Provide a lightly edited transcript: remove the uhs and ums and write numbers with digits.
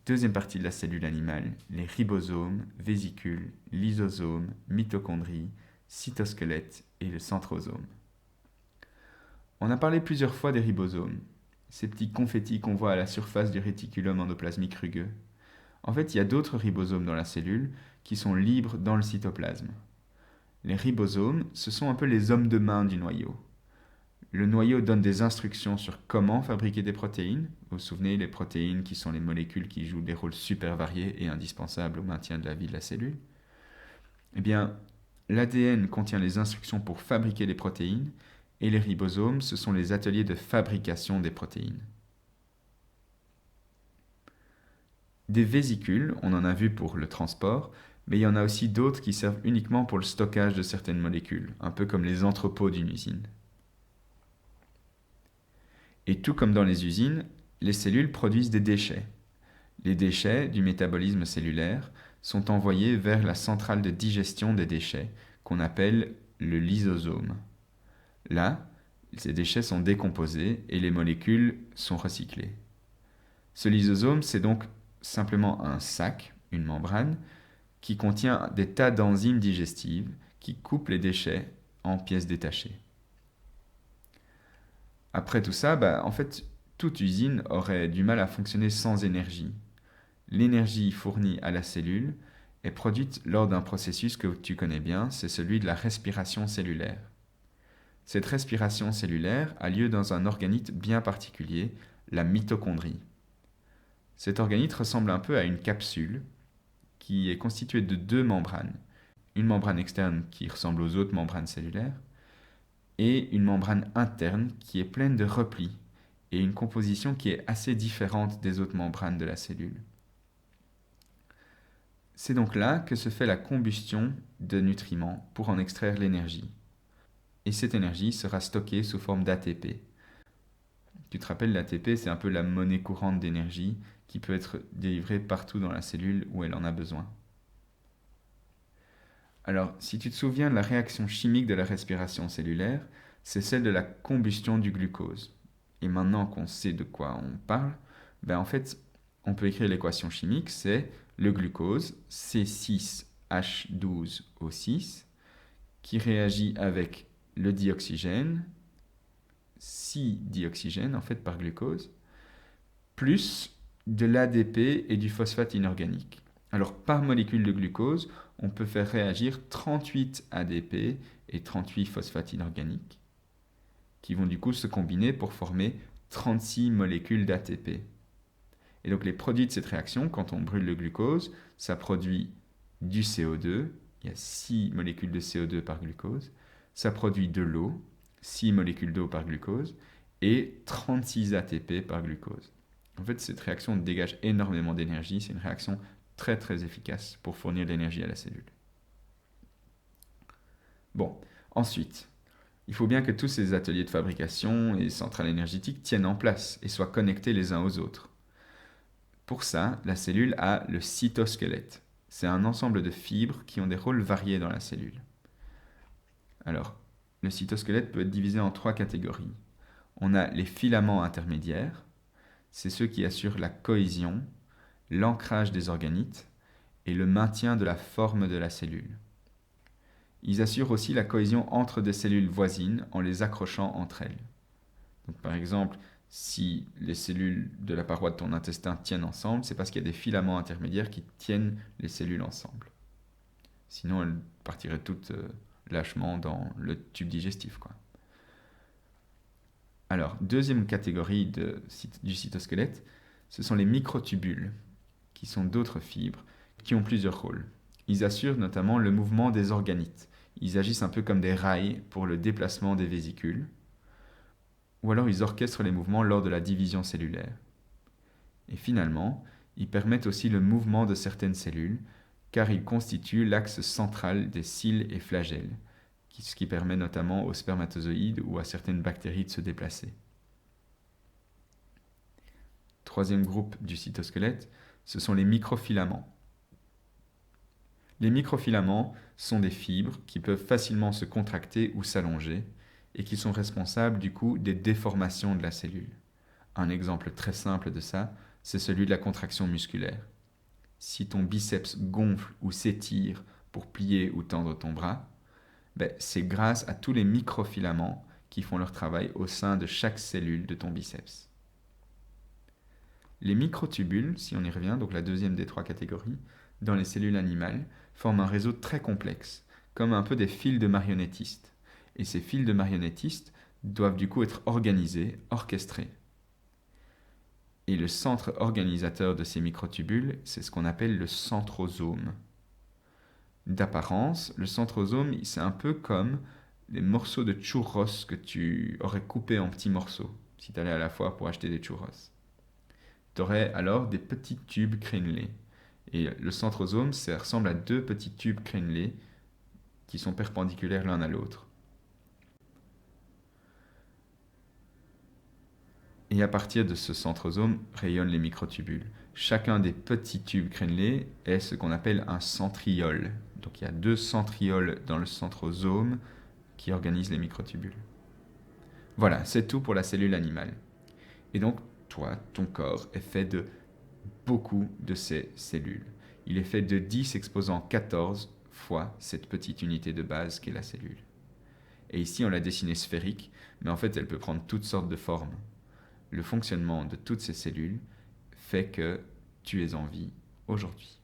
Deuxième partie de la cellule animale, les ribosomes, vésicules, lysosomes, mitochondries, cytosquelette et le centrosome. On a parlé plusieurs fois des ribosomes, ces petits confettis qu'on voit à la surface du réticulum endoplasmique rugueux. En fait, il y a d'autres ribosomes dans la cellule qui sont libres dans le cytoplasme. Les ribosomes, ce sont un peu les hommes de main du noyau. Le noyau donne des instructions sur comment fabriquer des protéines. Vous vous souvenez, les protéines qui sont les molécules qui jouent des rôles super variés et indispensables au maintien de la vie de la cellule. Eh bien, l'ADN contient les instructions pour fabriquer les protéines et les ribosomes, ce sont les ateliers de fabrication des protéines. Des vésicules, on en a vu pour le transport, mais il y en a aussi d'autres qui servent uniquement pour le stockage de certaines molécules, un peu comme les entrepôts d'une usine. Et tout comme dans les usines, les cellules produisent des déchets. Les déchets du métabolisme cellulaire sont envoyés vers la centrale de digestion des déchets, qu'on appelle le lysosome. Là, ces déchets sont décomposés et les molécules sont recyclées. Ce lysosome, c'est donc simplement un sac, une membrane, qui contient des tas d'enzymes digestives qui coupent les déchets en pièces détachées. Après tout ça, en fait, toute usine aurait du mal à fonctionner sans énergie. L'énergie fournie à la cellule est produite lors d'un processus que tu connais bien, c'est celui de la respiration cellulaire. Cette respiration cellulaire a lieu dans un organite bien particulier, la mitochondrie. Cet organite ressemble un peu à une capsule qui est constituée de deux membranes. Une membrane externe qui ressemble aux autres membranes cellulaires et une membrane interne qui est pleine de replis et une composition qui est assez différente des autres membranes de la cellule. C'est donc là que se fait la combustion de nutriments pour en extraire l'énergie. Et cette énergie sera stockée sous forme d'ATP. Tu te rappelles, l'ATP, c'est un peu la monnaie courante d'énergie qui peut être délivrée partout dans la cellule où elle en a besoin. Alors, si tu te souviens de la réaction chimique de la respiration cellulaire, c'est celle de la combustion du glucose. Et maintenant qu'on sait de quoi on parle, en fait, on peut écrire l'équation chimique, c'est le glucose, C6H12O6, qui réagit avec le dioxygène, 6 dioxygène en fait par glucose, plus de l'ADP et du phosphate inorganique. Alors par molécule de glucose, on peut faire réagir 38 ADP et 38 phosphates inorganiques, qui vont du coup se combiner pour former 36 molécules d'ATP. Et donc les produits de cette réaction, quand on brûle le glucose, ça produit du CO2, il y a 6 molécules de CO2 par glucose, ça produit de l'eau, 6 molécules d'eau par glucose, et 36 ATP par glucose. En fait, cette réaction dégage énormément d'énergie, c'est une réaction très très efficace pour fournir de l'énergie à la cellule. Bon, ensuite, il faut bien que tous ces ateliers de fabrication et centrales énergétiques tiennent en place et soient connectés les uns aux autres. Pour ça, la cellule a le cytosquelette. C'est un ensemble de fibres qui ont des rôles variés dans la cellule. Alors, le cytosquelette peut être divisé en 3 catégories. On a les filaments intermédiaires, c'est ceux qui assurent la cohésion, l'ancrage des organites et le maintien de la forme de la cellule. Ils assurent aussi la cohésion entre des cellules voisines en les accrochant entre elles. Donc, par exemple, si les cellules de la paroi de ton intestin tiennent ensemble, c'est parce qu'il y a des filaments intermédiaires qui tiennent les cellules ensemble. Sinon, elles partiraient toutes lâchement dans le tube digestif, quoi. Alors, deuxième catégorie du cytosquelette, ce sont les microtubules, qui sont d'autres fibres, qui ont plusieurs rôles. Ils assurent notamment le mouvement des organites. Ils agissent un peu comme des rails pour le déplacement des vésicules, ou alors ils orchestrent les mouvements lors de la division cellulaire. Et finalement, ils permettent aussi le mouvement de certaines cellules, car ils constituent l'axe central des cils et flagelles, ce qui permet notamment aux spermatozoïdes ou à certaines bactéries de se déplacer. Troisième groupe du cytosquelette, ce sont les microfilaments. Les microfilaments sont des fibres qui peuvent facilement se contracter ou s'allonger et qui sont responsables du coup des déformations de la cellule. Un exemple très simple de ça, c'est celui de la contraction musculaire. Si ton biceps gonfle ou s'étire pour plier ou tendre ton bras, c'est grâce à tous les microfilaments qui font leur travail au sein de chaque cellule de ton biceps. Les microtubules, si on y revient, donc la deuxième des 3 catégories, dans les cellules animales, forment un réseau très complexe, comme un peu des fils de marionnettistes. Et ces fils de marionnettistes doivent du coup être organisés, orchestrés. Et le centre organisateur de ces microtubules, c'est ce qu'on appelle le centrosome. D'apparence, le centrosome, c'est un peu comme les morceaux de churros que tu aurais coupés en petits morceaux, si tu allais à la foire pour acheter des churros. Tu aurais alors des petits tubes crénelés. Et le centrosome, ça ressemble à 2 petits tubes crénelés qui sont perpendiculaires l'un à l'autre. Et à partir de ce centrosome rayonnent les microtubules. Chacun des petits tubes crénelés est ce qu'on appelle un centriole. Donc il y a 2 centrioles dans le centrosome qui organisent les microtubules. Voilà, c'est tout pour la cellule animale. Et donc, toi, ton corps est fait de beaucoup de ces cellules. Il est fait de 10 exposant 14 fois cette petite unité de base qu'est la cellule. Et ici, on l'a dessinée sphérique, mais en fait, elle peut prendre toutes sortes de formes. Le fonctionnement de toutes ces cellules fait que tu es en vie aujourd'hui.